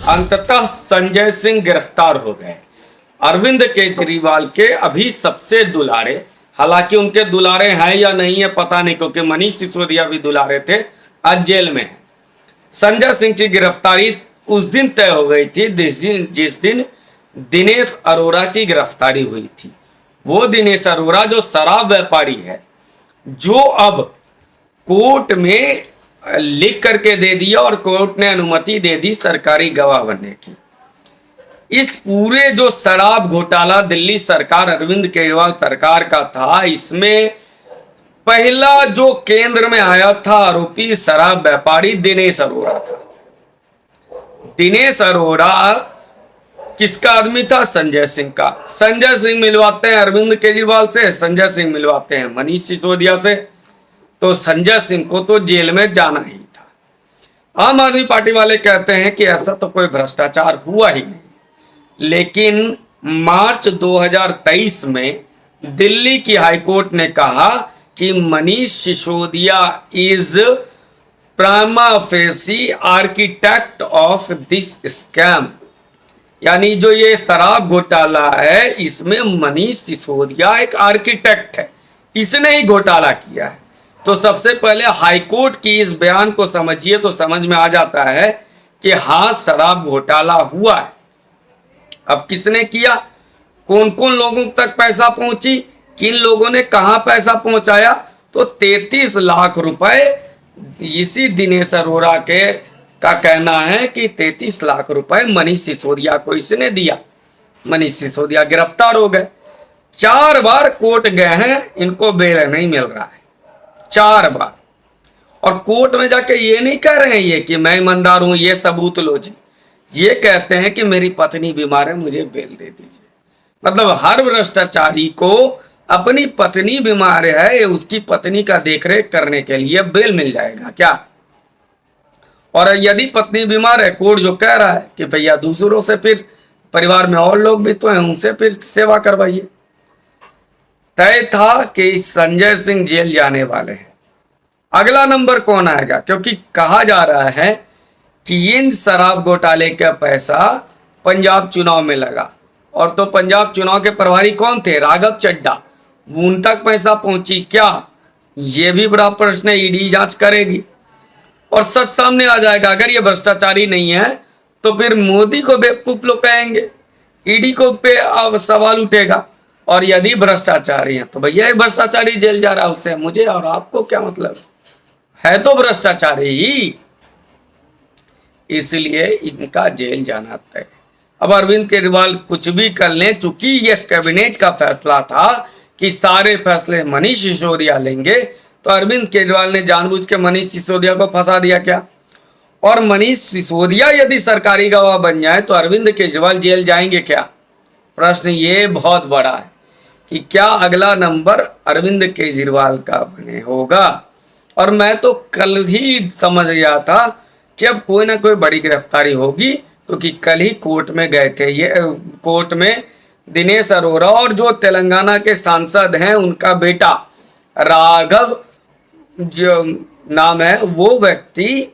अंततः संजय सिंह गिरफ्तार हो गए। अरविंद केजरीवाल के अभी सबसे दुलारे, हालांकि उनके दुलारे हैं या नहीं है पता नहीं, क्योंकि मनीष सिसोदिया भी दुलारे थे, आज जेल में है। संजय सिंह की गिरफ्तारी उस दिन तय हो गई थी जिस दिन दिनेश अरोड़ा की गिरफ्तारी हुई थी। वो दिनेश अरोड़ा जो शराब व्यापारी है, जो अब कोर्ट में लिख करके दे दिया और कोर्ट ने अनुमति दे दी सरकारी गवाह बनने की। इस पूरे जो शराब घोटाला दिल्ली सरकार, अरविंद केजरीवाल सरकार का था, इसमें पहला जो केंद्र में आया था आरोपी शराब व्यापारी दिनेश अरोड़ा था। दिनेश अरोड़ा किसका आदमी था? संजय सिंह का। संजय सिंह मिलवाते हैं अरविंद केजरीवाल से, संजय सिंह मिलवाते हैं मनीष सिसोदिया से, तो संजय सिंह को तो जेल में जाना ही था। आम आदमी पार्टी वाले कहते हैं कि ऐसा तो कोई भ्रष्टाचार हुआ ही नहीं, लेकिन मार्च 2023 में दिल्ली की हाईकोर्ट ने कहा कि Manish Sisodia is prima facie architect of this scam, यानी जो ये शराब घोटाला है इसमें मनीष सिसोदिया एक आर्किटेक्ट है, इसने ही घोटाला किया है। तो सबसे पहले हाईकोर्ट की इस बयान को समझिए तो समझ में आ जाता है कि हाँ, शराब घोटाला हुआ है। अब किसने किया, कौन कौन लोगों तक पैसा पहुंची, किन लोगों ने कहां पैसा पहुंचाया, तो 33 लाख रुपए इसी दिनेश अरोड़ा के का कहना है कि 33 लाख रुपए मनीष सिसोदिया को इसने दिया। मनीष सिसोदिया गिरफ्तार हो गए। 4 बार कोर्ट गए हैं, इनको बेल नहीं मिल रहा है, 4 बार। और कोर्ट में जाके ये नहीं कह रहे हैं ये कि मैं ईमानदार हूं, ये सबूत लो जी, ये कहते हैं कि मेरी पत्नी बीमार है, मुझे बेल दे दीजिए। मतलब हर भ्रष्टाचारी को अपनी पत्नी बीमार है, उसकी पत्नी का देखरेख करने के लिए बेल मिल जाएगा क्या? और यदि पत्नी बीमार है, कोर्ट जो कह रहा है कि भैया दूसरों से, फिर परिवार में और लोग भी तो हैं, उनसे फिर सेवा करवाइए। तय था कि संजय सिंह जेल जाने वाले हैं। अगला नंबर कौन आएगा? क्योंकि कहा जा रहा है कि इन शराब घोटाले का पैसा पंजाब चुनाव में लगा, और तो पंजाब चुनाव के प्रभारी कौन थे? राघव चड्ढा। उन तक पैसा पहुंची क्या? ये भी बड़ा प्रश्न है, ईडी जांच करेगी और सच सामने आ जाएगा। अगर ये भ्रष्टाचारी नहीं है तो फिर मोदी को बेवकूफ लोग कहेंगे, ईडी को पे अब सवाल उठेगा। और यदि भ्रष्टाचारी है तो भैया एक भ्रष्टाचारी जेल जा रहा है, उससे मुझे और आपको क्या मतलब है? तो भ्रष्टाचारी ही, इसलिए इनका जेल जाना तय। अब अरविंद केजरीवाल कुछ भी कर लें, चूंकि ये कैबिनेट का फैसला था कि सारे फैसले मनीष सिसोदिया लेंगे, तो अरविंद केजरीवाल ने जानबूझ के मनीष सिसोदिया को फंसा दिया क्या? और मनीष सिसोदिया यदि सरकारी गवाह बन जाए तो अरविंद केजरीवाल जेल जाएंगे क्या? प्रश्न ये बहुत बड़ा है कि क्या अगला नंबर अरविंद केजरीवाल का बने होगा। और मैं तो कल ही समझ गया था कि अब कोई ना कोई बड़ी गिरफ्तारी होगी, क्योंकि कल ही कोर्ट में गए थे ये, कोर्ट में दिनेश अरोड़ा और जो तेलंगाना के सांसद हैं उनका बेटा राघव जो नाम है, वो व्यक्ति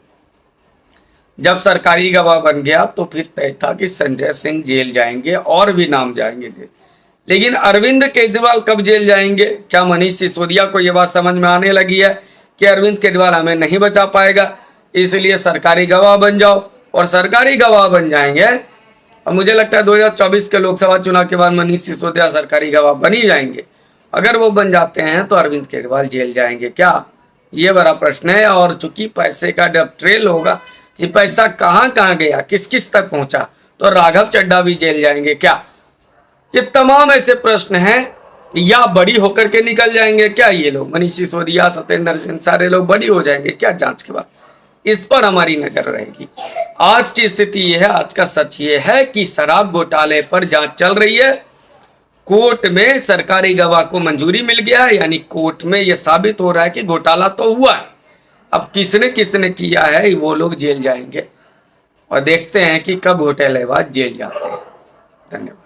जब सरकारी गवाह बन गया तो फिर तय था कि संजय सिंह जेल जाएंगे और भी नाम जाएंगे। लेकिन अरविंद केजरीवाल कब जेल जाएंगे? क्या मनीष सिसोदिया को यह बात समझ में आने लगी है कि अरविंद केजरीवाल हमें नहीं बचा पाएगा, इसलिए सरकारी गवाह बन जाओ? और सरकारी गवाह बन जाएंगे, और मुझे लगता है 2024 के लोकसभा चुनाव के बाद मनीष सिसोदिया सरकारी गवाह बन ही जाएंगे। अगर वो बन जाते हैं तो अरविंद केजरीवाल जेल जाएंगे क्या? ये बड़ा प्रश्न है। और चूंकि पैसे का जब ट्रेल होगा कि पैसा कहाँ कहाँ गया, किस किस तक पहुंचा, तो राघव चड्ढा भी जेल जाएंगे क्या? ये तमाम ऐसे प्रश्न हैं। या बड़ी होकर के निकल जाएंगे क्या ये लोग? मनीष सिसोदिया, सत्येंद्र सिंह, सारे लोग बड़ी हो जाएंगे क्या जांच के बाद? इस पर हमारी नजर रहेगी। आज की स्थिति ये है, आज का सच ये है कि शराब घोटाले पर जांच चल रही है। कोर्ट में सरकारी गवाह को मंजूरी मिल गया है, यानी कोर्ट में यह साबित हो रहा है कि घोटाला तो हुआ है। अब किसने किसने किया है वो लोग जेल जाएंगे, और देखते हैं कि कब घोटालेबाज जेल जाते हैं। धन्यवाद।